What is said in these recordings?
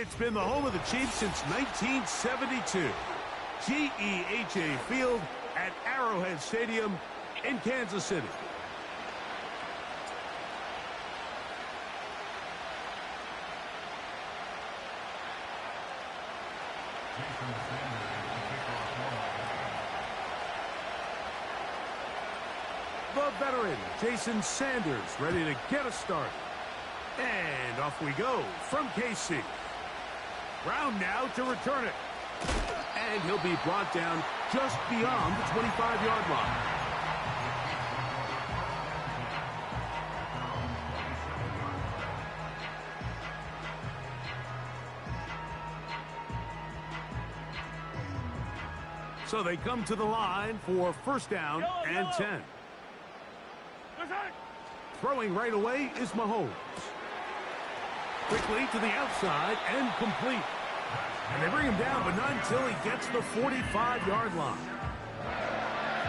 It's been the home of the Chiefs since 1972. GEHA Field at Arrowhead Stadium in Kansas City. The veteran, Jason Sanders, ready to get us started. And off we go from KC. Brown now to return it. And he'll be brought down just beyond the 25-yard line. So they come to the line for first down and 10. Throwing right away is Mahomes. Quickly to the outside and complete. And they bring him down, but not until he gets the 45-yard line.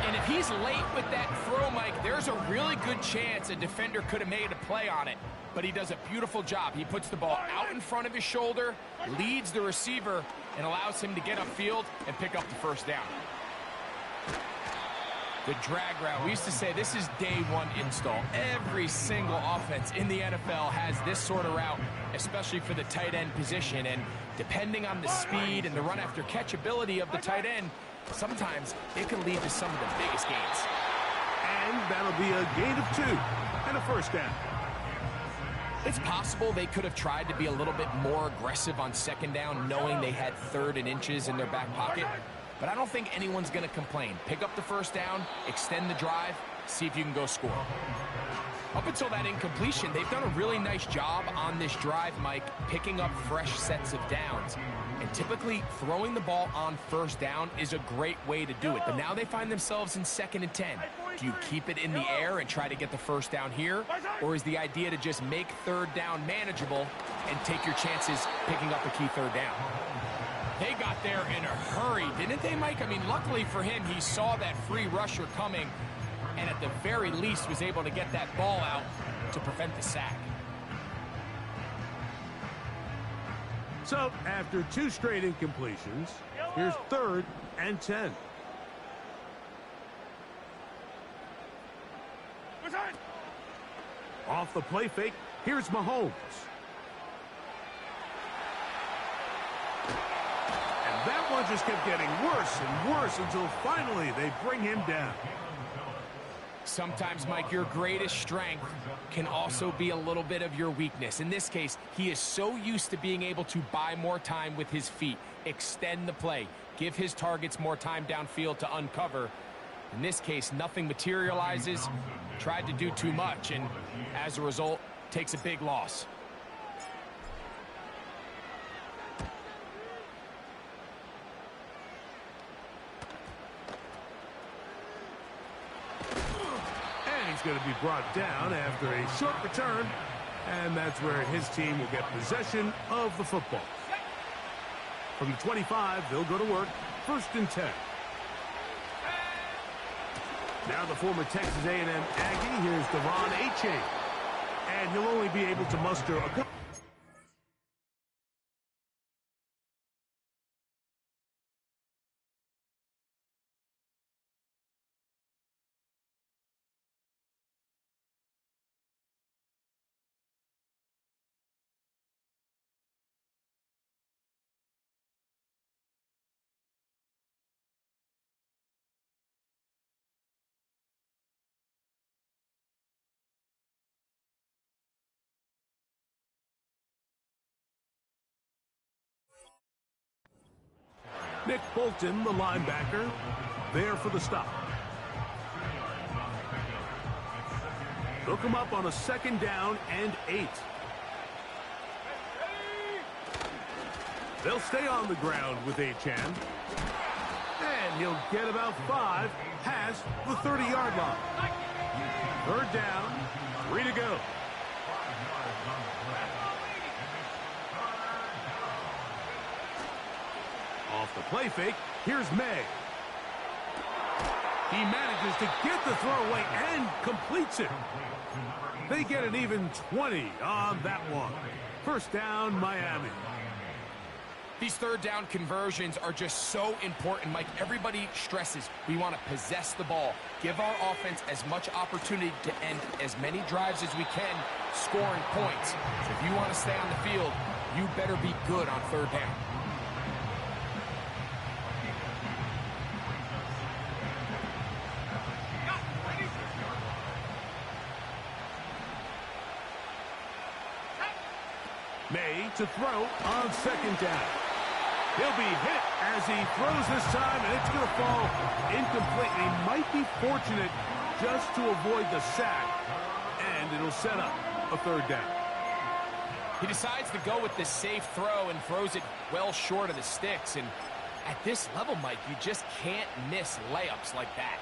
And if he's late with that throw, Mike, there's a really good chance a defender could have made a play on it. But he does a beautiful job. He puts the ball out in front of his shoulder, leads the receiver, and allows him to get upfield and pick up the first down. The drag route. We used to say this is day one install. Every single offense in the NFL has this sort of route, especially for the tight end position. And depending on the speed and the run after catch ability of the tight end, sometimes it can lead to some of the biggest gains. And that'll be a gain of 2 and a first down. It's possible they could have tried to be a little bit more aggressive on second down, knowing they had 3rd and inches in their back pocket. But I don't think anyone's going to complain. Pick up the first down, extend the drive, see if you can go score. Up until that incompletion, they've done a really nice job on this drive, Mike, picking up fresh sets of downs. And typically, throwing the ball on first down is a great way to do it. But now they find themselves in 2nd and 10. Do you keep it in the air and try to get the first down here? Or is the idea to just make 3rd down manageable and take your chances picking up a key 3rd down? They got there in a hurry, didn't they, Mike? I mean, luckily for him, he saw that free rusher coming and at the very least was able to get that ball out to prevent the sack. So, after 2 straight incompletions, here's 3rd and 10. Off the play fake, here's Mahomes. And that one just kept getting worse and worse until finally they bring him down. Sometimes, Mike, your greatest strength can also be a little bit of your weakness. In this case, he is so used to being able to buy more time with his feet, extend the play, give his targets more time downfield to uncover. In this case, nothing materializes, tried to do too much, and as a result, takes a big loss. He's going to be brought down after a short return, and that's where his team will get possession of the football. From the 25, they'll go to work, 1st and 10. Now the former Texas A&M Aggie, here's Devon Achane, and he'll only be able to muster a couple. Nick Bolton, the linebacker, there for the stop. They'll come up on a 2nd down and 8. They'll stay on the ground with Achane. And he'll get about 5 past the 30-yard line. 3rd down, 3 to go. Off the play fake, here's May. He manages to get the throw away and completes it. They get an even 20 on that one. 1st down, Miami. These third down conversions are just so important, Mike. Everybody stresses we want to possess the ball, give our offense as much opportunity to end as many drives as we can, scoring points. If you want to stay on the field, you better be good on third down. May to throw on second down. He'll be hit as he throws this time, and it's going to fall incomplete. He might be fortunate just to avoid the sack, and it'll set up a third down. He decides to go with the safe throw and throws it well short of the sticks. And at this level, Mike, you just can't miss layups like that.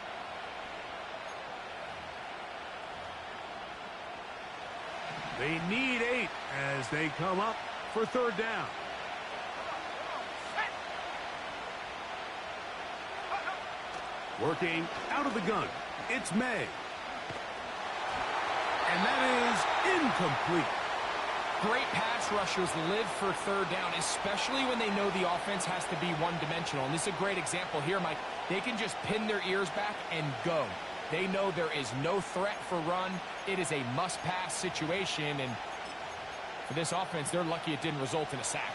They need 8 as they come up for third down. Working out of the gun, it's May. And that is incomplete. Great pass rushers live for third down, especially when they know the offense has to be one-dimensional. And this is a great example here, Mike. They can just pin their ears back and go. They know there is no threat for run. It is a must-pass situation, and for this offense, they're lucky it didn't result in a sack.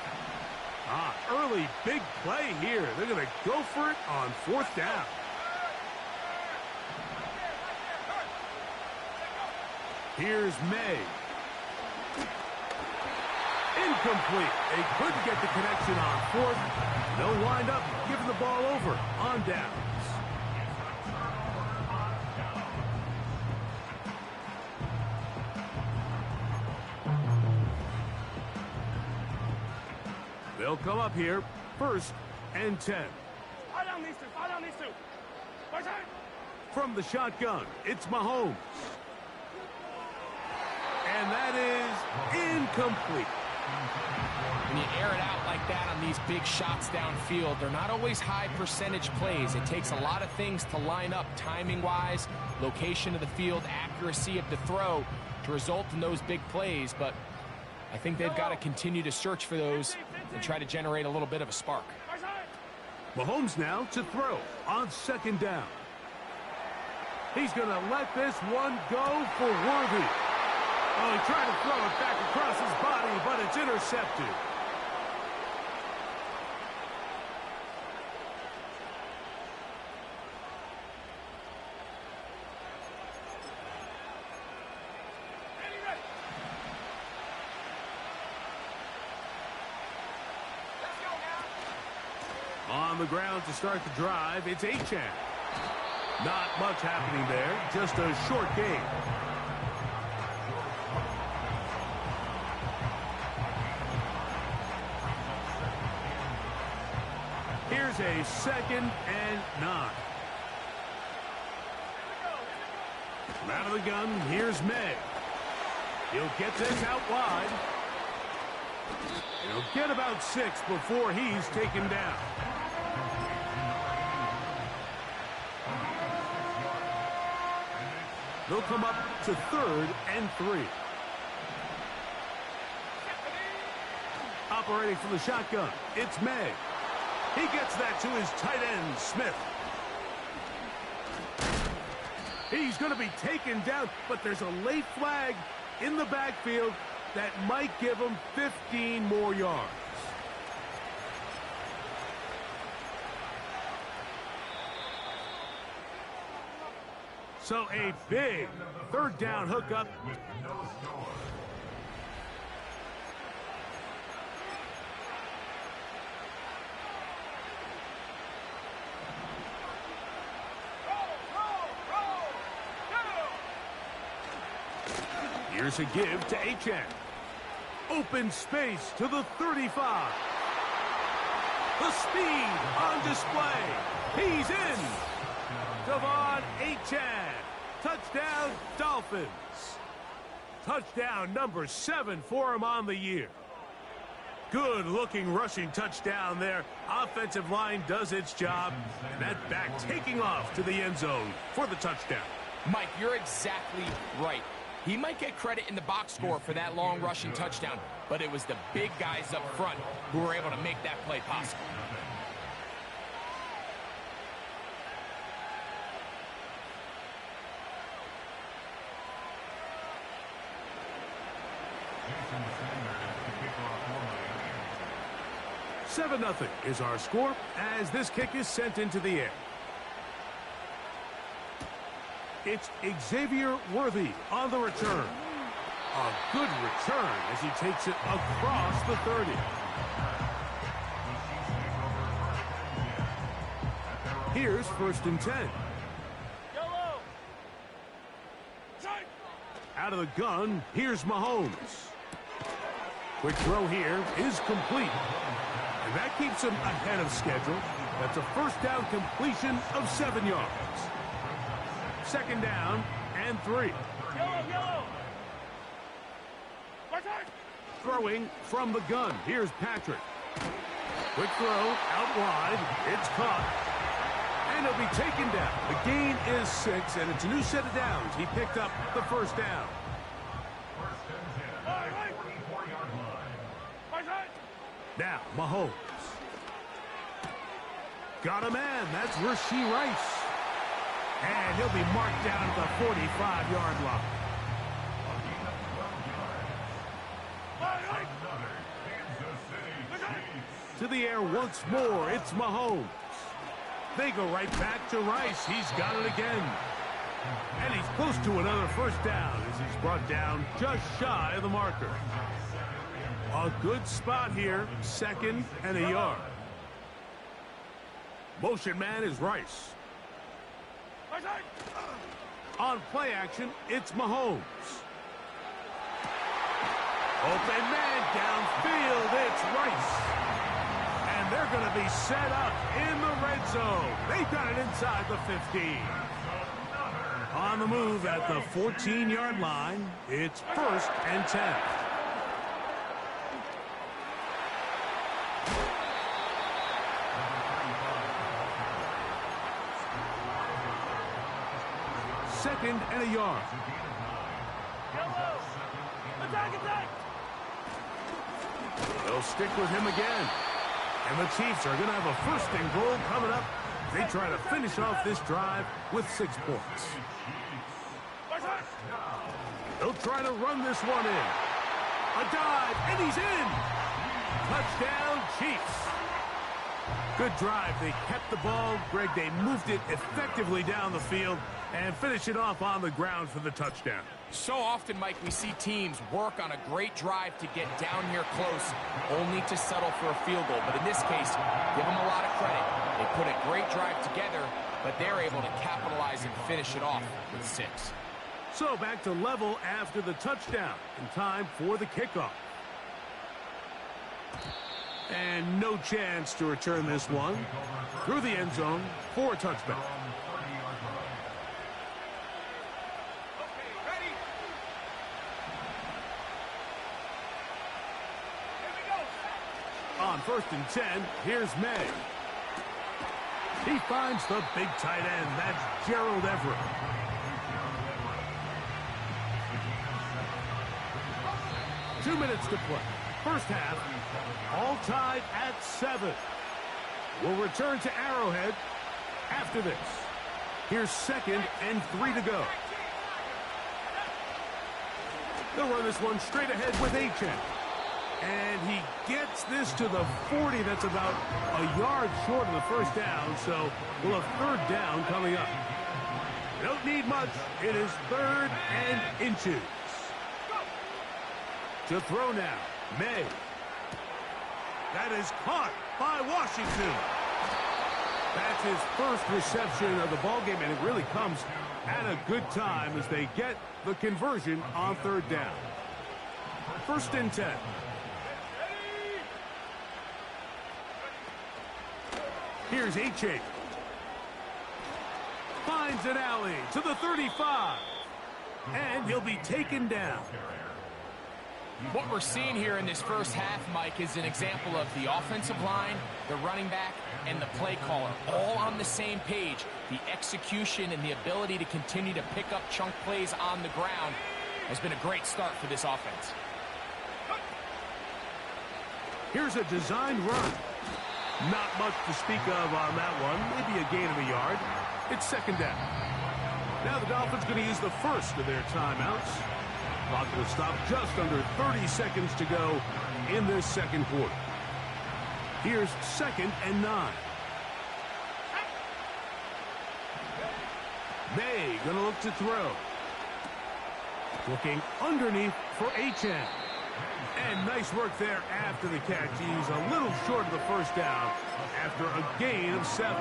Early big play here. They're going to go for it on fourth down. Here's May. Incomplete. They couldn't get the connection on fourth. They'll wind up giving the ball over on downs. They'll come up here, 1st and 10. From the shotgun, it's Mahomes. And that is incomplete. When you air it out like that on these big shots downfield, they're not always high percentage plays. It takes a lot of things to line up timing-wise, location of the field, accuracy of the throw to result in those big plays. But I think they've got to continue to search for those and try to generate a little bit of a spark. Mahomes now to throw on second down. He's going to let this one go for Worthy. Oh, he tried to throw it back across his body, but it's intercepted. On the ground to start the drive, it's Achane. Not much happening there, just a short game. Here's a 2nd and 9. Out of the gun, here's May. He'll get this out wide. He'll get about 6 before he's taken down. They'll come up to 3rd and 3. Operating from the shotgun, it's May. He gets that to his tight end, Smith. He's going to be taken down, but there's a late flag in the backfield that might give him 15 more yards. So a big third down hookup. Here's a give to Achane. Open space to the 35. The speed on display. He's in. Devon Achane. Touchdown, Dolphins. Touchdown number 7 for him on the year. Good-looking rushing touchdown there. Offensive line does its job. And that back taking off to the end zone for the touchdown. Mike, you're exactly right. He might get credit in the box score for that long rushing touchdown, but it was the big guys up front who were able to make that play possible. Seven 0 is our score as this kick is sent into the air. It's Xavier Worthy on the return. A good return as he takes it across the 30. Here's 1st and 10. Out of the gun, here's Mahomes. Quick throw here is complete. And that keeps him ahead of schedule. That's a first down completion of 7 yards. 2nd down and 3. Throwing from the gun. Here's Patrick. Quick throw out wide. It's caught. And it'll be taken down. The gain is 6, and it's a new set of downs. He picked up the 1st down. Now, Mahomes. Got a man. That's Rashee Rice. And he'll be marked down at the 45-yard line. To the air once more. It's Mahomes. They go right back to Rice. He's got it again. And he's close to another 1st down as he's brought down just shy of the marker. A good spot here. 2nd and a yard. Motion man is Rice. On play action, it's Mahomes. Open man downfield. It's Rice. And they're going to be set up in the red zone. They've got it inside the 15. On the move at the 14-yard line, it's 1st and 10. Second and a yard. They'll stick with him again. And the Chiefs are going to have a 1st and goal coming up. They try to finish off this drive with 6 points. They'll try to run this one in. A dive, and he's in. Touchdown, Chiefs. Good drive. They kept the ball. Greg, they moved it effectively down the field and finish it off on the ground for the touchdown. So often, Mike, we see teams work on a great drive to get down here close, only to settle for a field goal. But in this case, give them a lot of credit. They put a great drive together, but they're able to capitalize and finish it off with 6. So back to level after the touchdown, and time for the kickoff. And no chance to return this one through the end zone for a touchback. On 1st and 10, here's May. He finds the big tight end. That's Gerald Everett. Two minutes to play. First half, all tied at 7. We'll return to Arrowhead after this. Here's 2nd and 3 to go. They'll run this one straight ahead with H.N. And he gets this to the 40. That's about a yard short of the 1st down, so we'll have 3rd down coming up. They don't need much. It is 3rd and inches. To throw now, May. That is caught by Washington. That's his 1st reception of the ballgame, and it really comes at a good time as they get the conversion on 3rd down. 1st and 10. Here's H.A. Finds an alley to the 35. And he'll be taken down. What we're seeing here in this first half, Mike, is an example of the offensive line, the running back, and the play caller all on the same page. The execution and the ability to continue to pick up chunk plays on the ground. has been a great start for this offense. Here's a designed run. Not much to speak of on that one. Maybe a gain of a yard. It's second down. Now the Dolphins going to use the first of their timeouts. Clock will stop just under 30 seconds to go in this second quarter. Here's 2nd and 9. May going to look to throw. Looking underneath for Achane. And nice work there after the catch. He's a little short of the first down after a gain of 7.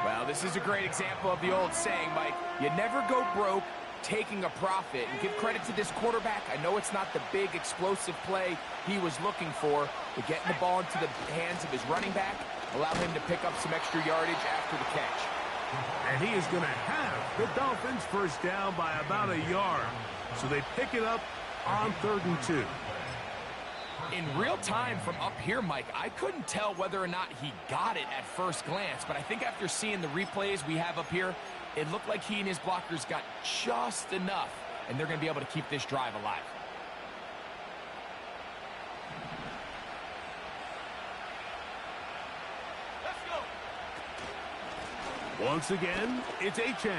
Well, this is a great example of the old saying, Mike. You never go broke taking a profit. And give credit to this quarterback. I know it's not the big explosive play he was looking for, but getting the ball into the hands of his running back allow him to pick up some extra yardage after the catch. And he is going to have the Dolphins first down by about a yard. So they pick it up on 3rd and 2. In real time from up here, Mike, I couldn't tell whether or not he got it at first glance, but I think after seeing the replays we have up here, it looked like he and his blockers got just enough, and they're going to be able to keep this drive alive. Let's go. Once again, it's Achane.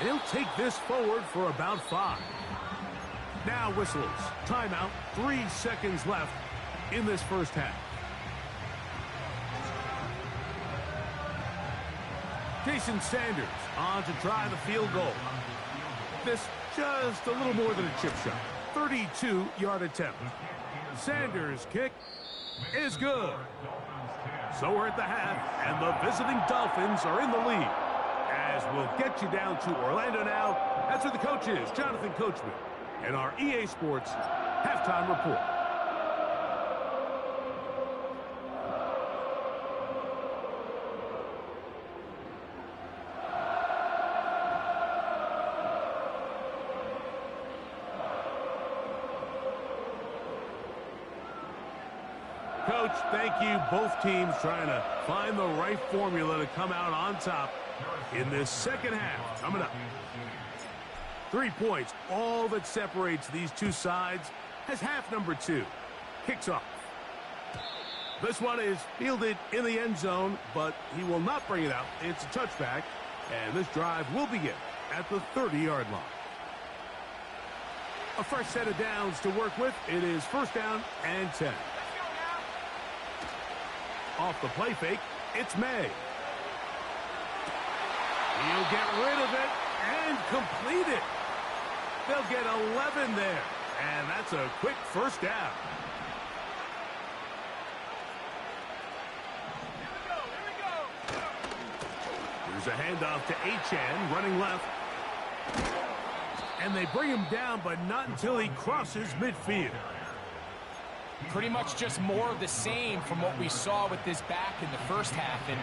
And he'll take this forward for about 5. Now whistles. Timeout. 3 seconds left in this first half. Jason Sanders on to try the field goal. This just a little more than a chip shot. 32-yard attempt. Sanders' kick is good. So we're at the half, and the visiting Dolphins are in the lead. As we'll get you down to Orlando now. That's where the coach is, Jonathan Coachman, and our EA Sports halftime report. Coach, thank you. Both teams trying to find the right formula to come out on top in this second half. Coming up. 3 points, all that separates these two sides, as half number 2 kicks off. This one is fielded in the end zone, but he will not bring it out. It's a touchback, and this drive will begin at the 30-yard line. A fresh set of downs to work with. It is first down and 10. Off the play fake, it's May. He'll get rid of it and complete it. They'll get 11 there, and that's a quick first down. Here we go. Here's a handoff to Achane, running left. And they bring him down, but not until he crosses midfield. Pretty much just more of the same from what we saw with this back in the first half. And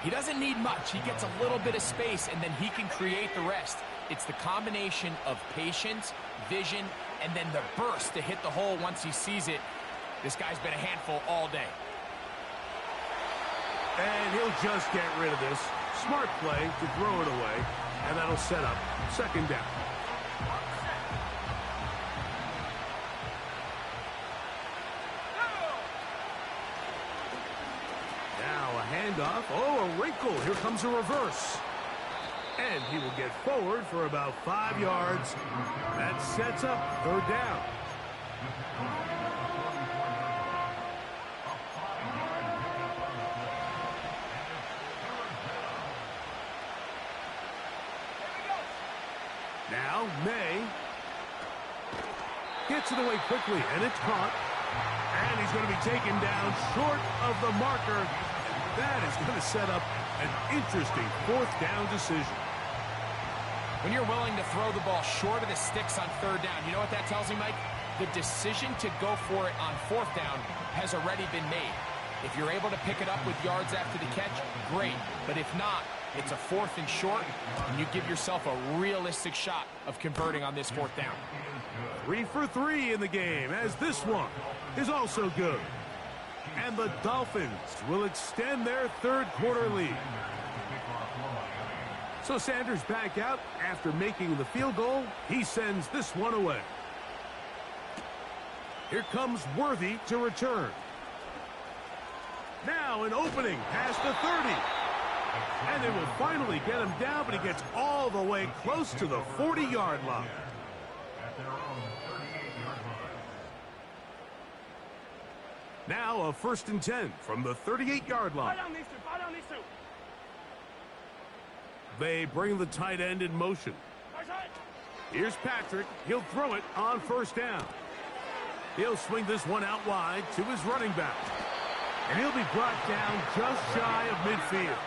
he doesn't need much. He gets a little bit of space, and then he can create the rest. It's the combination of patience, vision, and then the burst to hit the hole once he sees it. This guy's been a handful all day. And he'll just get rid of this. Smart play to throw it away, and that'll set up second down. Handoff. Oh, a wrinkle. Here comes a reverse. And he will get forward for about 5 yards. That sets up third down. Now, May gets it away quickly, and it's caught. And he's going to be taken down short of the marker. That is going to set up an interesting fourth down decision. When you're willing to throw the ball short of the sticks on third down, you know what that tells me, Mike? The decision to go for it on fourth down has already been made. If you're able to pick it up with yards after the catch, great. But if not, it's a 4th and short, and you give yourself a realistic shot of converting on this fourth down. 3 for 3 in the game, as this one is also good. And the Dolphins will extend their third quarter lead. So Sanders back out after making the field goal. He sends this one away. Here comes Worthy to return. Now an opening past the 30. And they will finally get him down, but he gets all the way close to the 40-yard line. Now a 1st and 10 from the 38-yard line. They bring the tight end in motion. Here's Patrick. He'll throw it on 1st down. He'll swing this one out wide to his running back. And he'll be brought down just shy of midfield.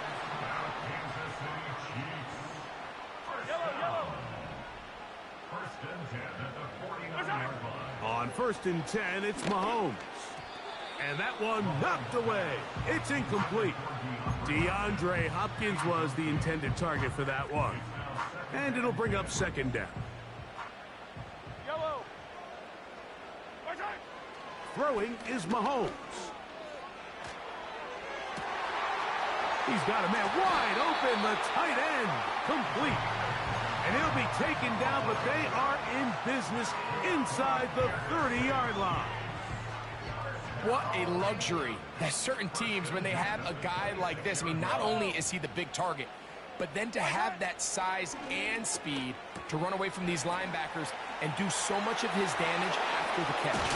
On 1st and 10, it's Mahomes. And that one knocked away. It's incomplete. DeAndre Hopkins was the intended target for that one. And it'll bring up 2nd down. Throwing is Mahomes. He's got a man wide open, the tight end, complete. And he'll be taken down, but they are in business inside the 30-yard line. What a luxury that certain teams, when they have a guy like this, I mean, not only is he the big target, but then to have that size and speed to run away from these linebackers and do so much of his damage after the catch.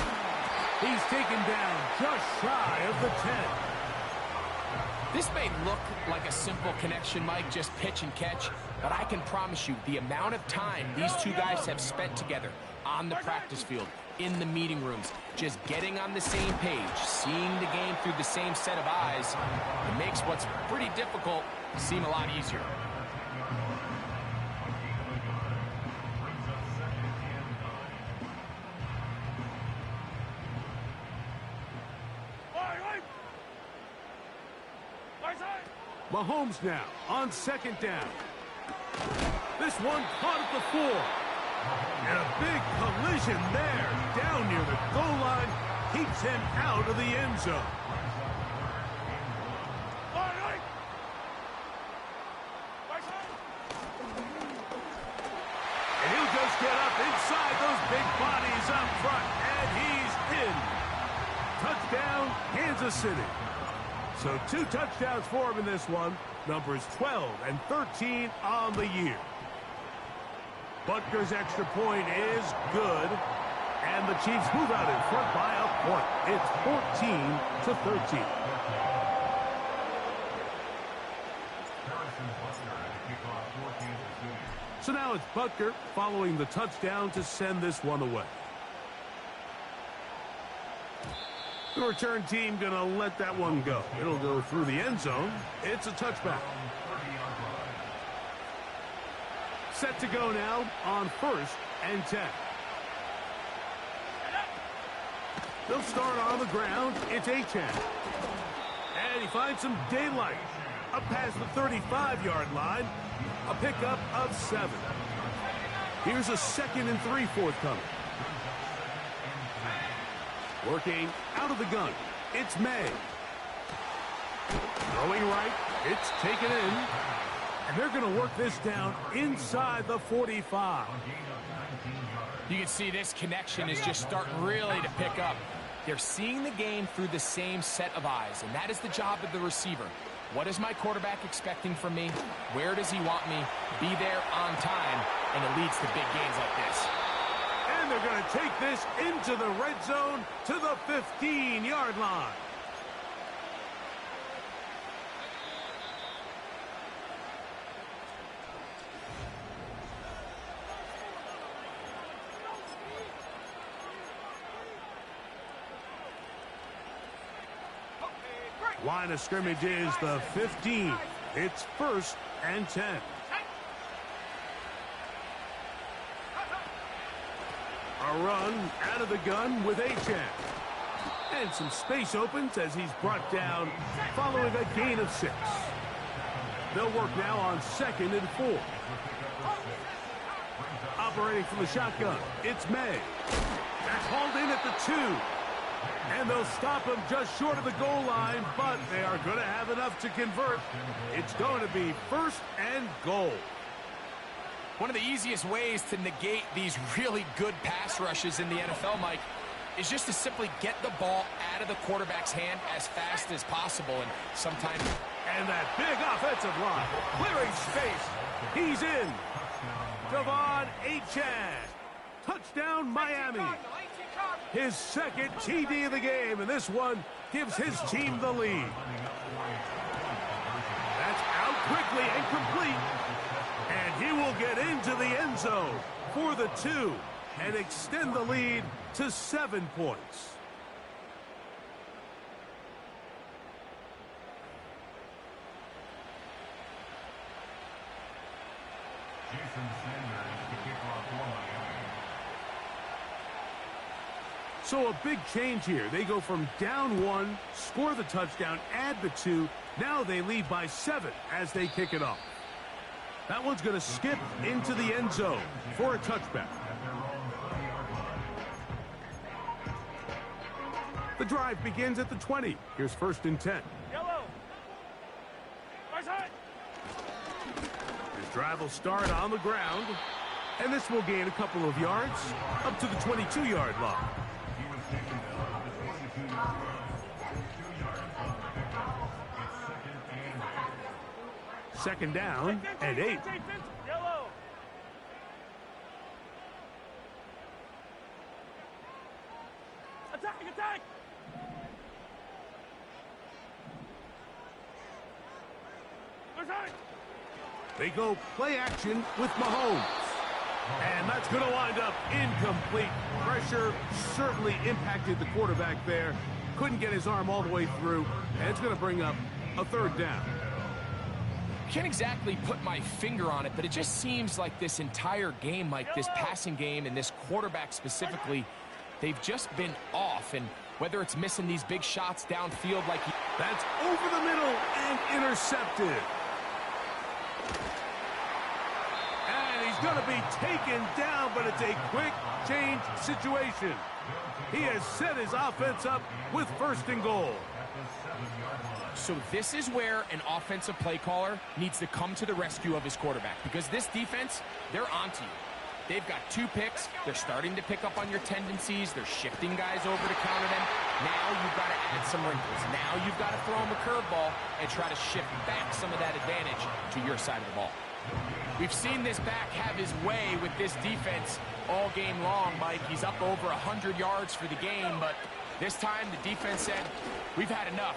He's taken down just shy of the 10. This may look like a simple connection, Mike, just pitch and catch, but I can promise you the amount of time these two guys have spent together on the practice field, in the meeting rooms, just getting on the same page, seeing the game through the same set of eyes, it makes what's pretty difficult seem a lot easier. Mahomes now on 2nd down. This one caught at the 4. And a big collision there down near the goal line keeps him out of the end zone. And he'll just get up inside those big bodies up front, and he's in. Touchdown, Kansas City. So 2 touchdowns for him in this one. Numbers 12 and 13 on the year. Butker's extra point is good. And the Chiefs move out in front by a point. It's 14-13. So now it's Butker following the touchdown to send this one away. The return team going to let that one go. It'll go through the end zone. It's a touchback. Set to go now on 1st and 10. They'll start on the ground. It's Achane. And he finds some daylight. Up past the 35-yard line. A pickup of 7. Here's a 2nd and 3 forthcoming. Working out of the gun. It's May. Throwing right. It's taken in. And they're going to work this down inside the 45. You can see this connection is just starting really to pick up. They're seeing the game through the same set of eyes, and that is the job of the receiver. What is my quarterback expecting from me? Where does he want me? Be there on time, and it leads to big gains like this. And they're going to take this into the red zone to the 15-yard line. Line of scrimmage is the 15. It's 1st and 10. A run out of the gun with Achane. And some space opens as he's brought down following a gain of 6. They'll work now on 2nd and 4. Operating from the shotgun, it's May. That's hauled in at the 2. And they'll stop him just short of the goal line, but they are going to have enough to convert. It's going to be 1st and goal. One of the easiest ways to negate these really good pass rushes in the NFL, Mike, is just to simply get the ball out of the quarterback's hand as fast as possible. And sometimes... And that big offensive line, clearing space. He's in. Devon Achane. Touchdown, Miami. His 2nd TD of the game, and this one gives his team the lead. That's out quickly and complete. And he will get into the end zone for the 2 and extend the lead to 7 points. So a big change here. They go from down 1, score the touchdown, add the 2. Now they lead by 7 as they kick it off. That one's going to skip into the end zone for a touchback. The drive begins at the 20. Here's 1st and 10. Yellow. This drive will start on the ground, and this will gain a couple of yards up to the 22-yard line. Second down and 8. Yellow. Attack, attack. They go play action with Mahomes. And that's going to wind up incomplete. Pressure certainly impacted the quarterback there. Couldn't get his arm all the way through. And it's going to bring up a 3rd down. Can't exactly put my finger on it, but it just seems like this entire game, like this passing game and this quarterback specifically, they've just been off. And whether it's missing these big shots downfield like that's over the middle and intercepted. And he's going to be taken down, but it's a quick change situation. He has set his offense up with 1st and goal. So this is where an offensive play caller needs to come to the rescue of his quarterback, because this defense, they're onto you. They've got 2 picks. They're starting to pick up on your tendencies. They're shifting guys over to counter them. Now you've got to add some wrinkles. Now you've got to throw him a curveball and try to shift back some of that advantage to your side of the ball. We've seen this back have his way with this defense all game long, Mike. He's up over 100 yards for the game, but this time the defense said, we've had enough.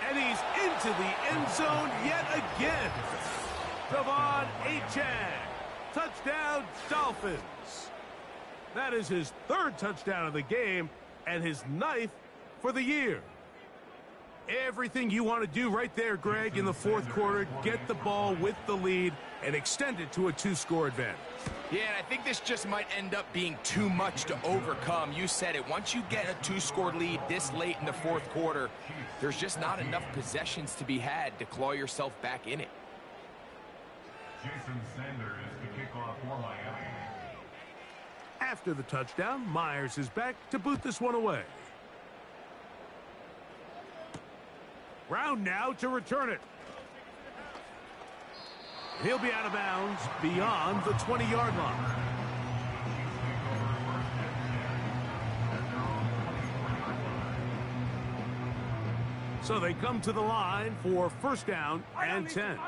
And he's into the end zone yet again. Devon Achane. Touchdown, Dolphins. That is his 3rd touchdown of the game and his 9th for the year. Everything you want to do right there, Greg, in the 4th quarter, get the ball with the lead and extend it to a 2-score advantage. Yeah, and I think this just might end up being too much to overcome. You said it. Once you get a 2-score lead this late in the 4th quarter, there's just not enough possessions to be had to claw yourself back in it. Jason Sanders to kick off for Miami. After the touchdown, Myers is back to boot this one away. Brown now to return it. He'll be out of bounds beyond the 20-yard line. So they come to the line for 1st down and 10.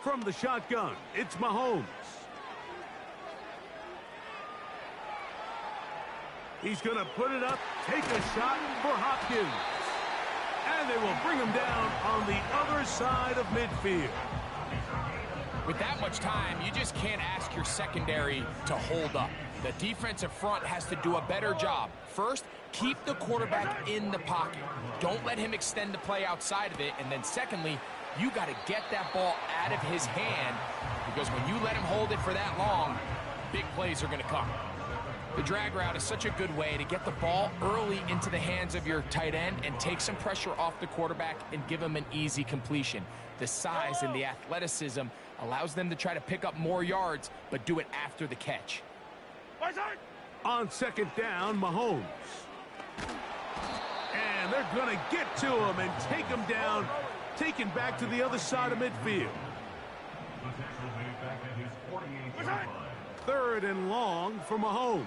From the shotgun, it's Mahomes. He's going to put it up, take a shot for Hopkins. And they will bring him down on the other side of midfield. With that much time, you just can't ask your secondary to hold up. The defensive front has to do a better job. First, keep the quarterback in the pocket. Don't let him extend the play outside of it. And then secondly, you got to get that ball out of his hand, because when you let him hold it for that long, big plays are going to come. The drag route is such a good way to get the ball early into the hands of your tight end and take some pressure off the quarterback and give him an easy completion. The size and the athleticism allows them to try to pick up more yards, but do it after the catch. On 2nd down, Mahomes. And they're going to get to him and take him down, taken back to the other side of midfield. Third and long for Mahomes.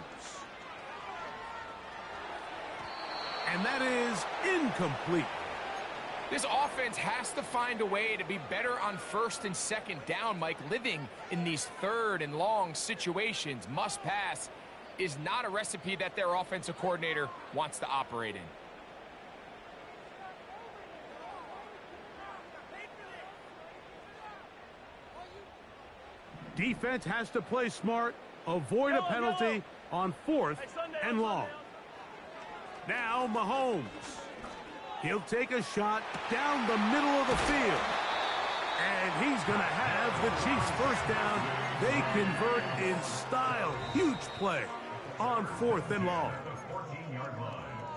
And that is incomplete. This offense has to find a way to be better on first and second down, Mike. Living in these third and long situations, must pass, is not a recipe that their offensive coordinator wants to operate in. Defense has to play smart, avoid a penalty on fourth and long. Now Mahomes. He'll take a shot down the middle of the field. And he's going to have the Chiefs first down. They convert in style. Huge play on fourth and long.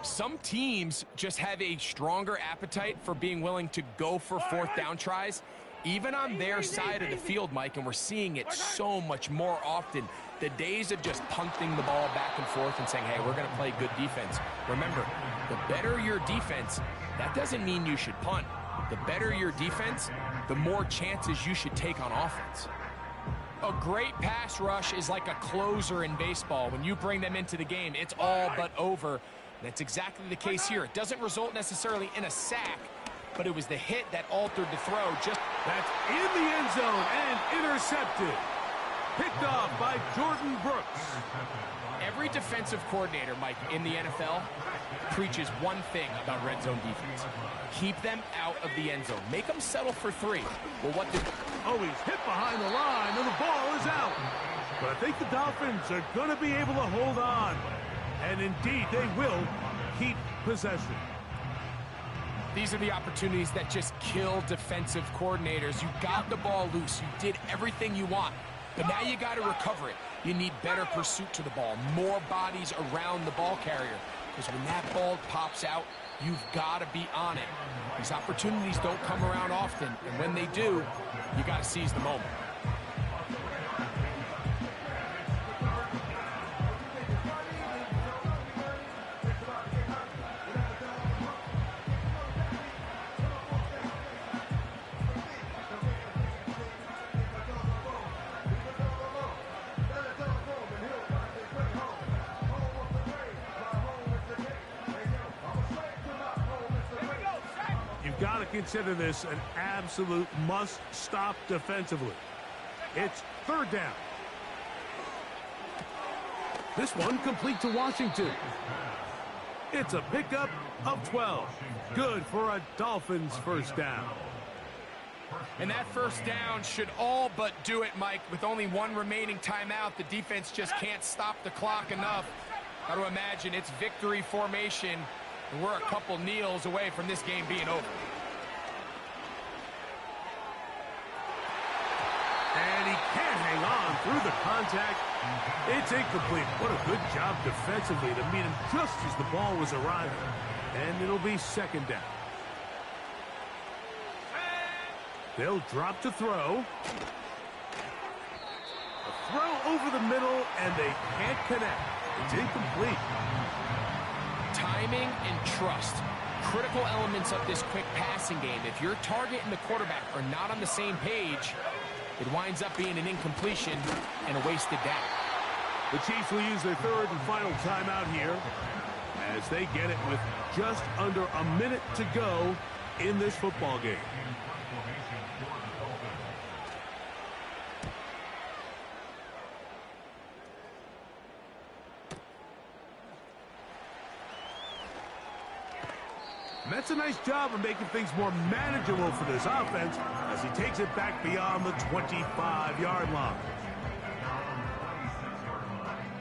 Some teams just have a stronger appetite for being willing to go for fourth down tries, even on their side of the field, Mike, and we're seeing it so much more often. The days of just punting the ball back and forth and saying, hey, we're going to play good defense. Remember, the better your defense, that doesn't mean you should punt. The better your defense, the more chances you should take on offense. A great pass rush is like a closer in baseball. When you bring them into the game, it's all but over. That's exactly the case here. It doesn't result necessarily in a sack, but it was the hit that altered the throw. That's in the end zone and intercepted. Picked off by Jordan Brooks. Every defensive coordinator, Mike, in the NFL preaches one thing about red zone defense. Keep them out of the end zone. Make them settle for three. Well, what did... Oh, he's hit behind the line, and the ball is out. But I think the Dolphins are going to be able to hold on. And indeed, they will keep possession. These are the opportunities that just kill defensive coordinators. You got the ball loose. You did everything you want. But now you got to recover it. You need better pursuit to the ball, more bodies around the ball carrier. Because when that ball pops out, you've got to be on it. These opportunities don't come around often, and when they do, you got to seize the moment. Got to consider this an absolute must-stop defensively. It's third down. This one complete to Washington. It's a pickup of 12. Good for a Dolphins first down. And that first down should all but do it, Mike. With only one remaining timeout, the defense just can't stop the clock enough. Got to imagine it's victory formation, and we're a couple kneels away from this game being over. And he can't hang on through the contact. It's incomplete. What a good job defensively to meet him just as the ball was arriving. And it'll be second down. They'll drop to throw. A throw over the middle, and they can't connect. It's incomplete. Timing and trust. Critical elements of this quick passing game. If your target and the quarterback are not on the same page, it winds up being an incompletion and a wasted down. The Chiefs will use their third and final timeout here as they get it with just under a minute to go in this football game. And that's a nice job of making things more manageable for this offense as he takes it back beyond the 25-yard line.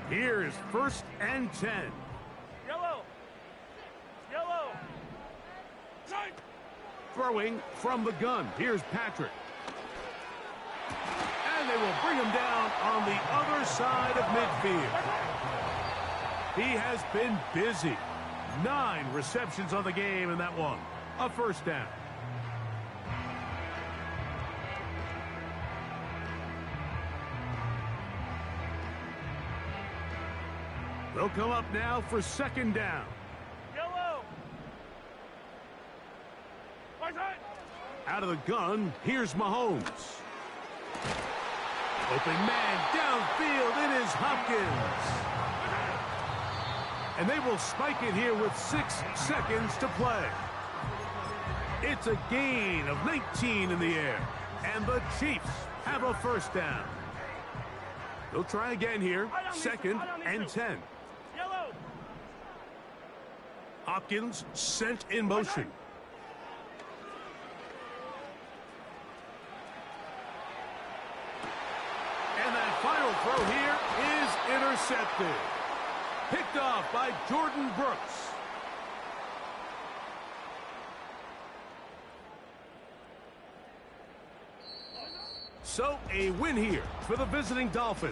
Here is first and 10. Yellow. Throwing from the gun. Here's Patrick. And they will bring him down on the other side of midfield. He has been busy. 9 receptions on the game in that one. A first down. They'll come up now for second down. Out of the gun, here's Mahomes. Open man downfield, it is Hopkins. And they will spike it here with 6 seconds to play. It's a gain of 19 in the air. And the Chiefs have a first down. They'll try again here. 2nd and 10. Hopkins sent in motion. And that final throw here is intercepted. Picked off by Jordan Brooks. So a win here for the visiting Dolphins.